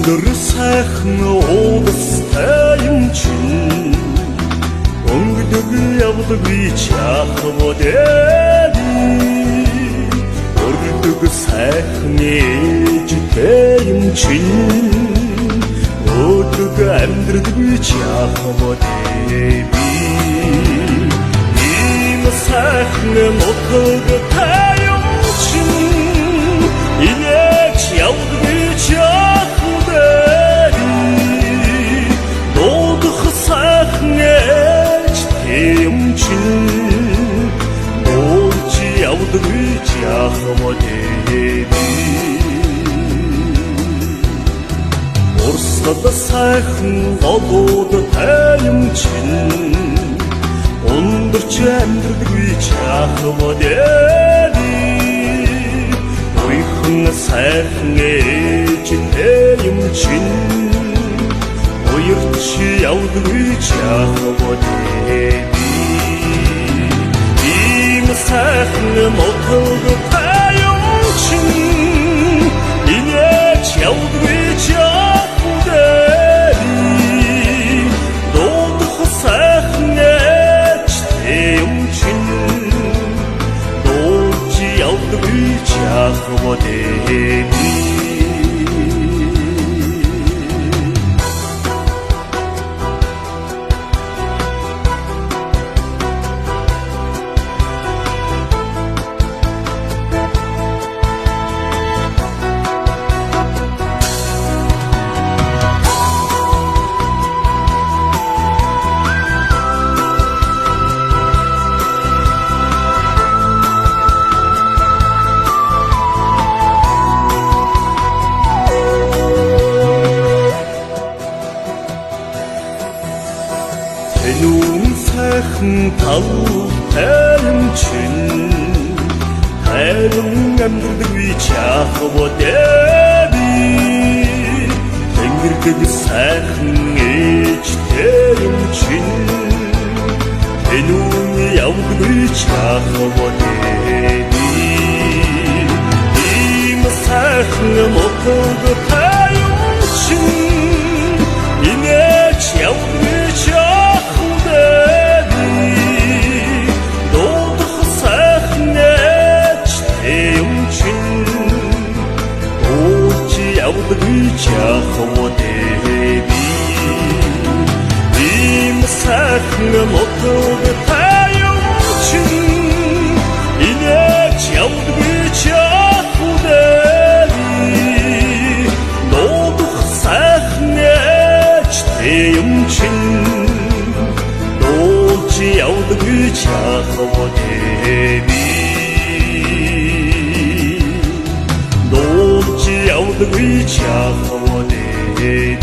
өндөр сайхан уудастай юм чинь өнгөлөг явдаг би чахводээ өргөдөг сайхан ээжтэй юм чинь өдөг амьдрдаг би чахводээ ийм сайхан мотогтай юм чинь инээч явдаг би чахводээ дуудах сайхан юм чинь дуулж явдаг би чахводээ урсгал сайхан голуудтай юм чинь өндөрч амьдрдаг би чахводээ уйхан сайхан ээжтэй юм чинь уярч явдаг би чахводээ ийм сайхан мотогтай юм чинь инээч явдаг би чахводээ дуудах сайхан ээжтэй юм чинь дуулж явдаг би чахводээ Тэнүүн сайхан талтай юм чинь хайрын амьдрдаг би чахводээ тэнгэрдэг сайхан ээжтэй юм чинь тэнүүн явдаг би чахводээ ийм сайхан мотогтай юм чинь инээч явдаг би чахводээ ийм сайхан мотогтай юм чинь инээч явдаг би чахводээ дуудах сайхан ээжтэй юм чинь дуулж явдаг би чахводээ явдаг би чахводээ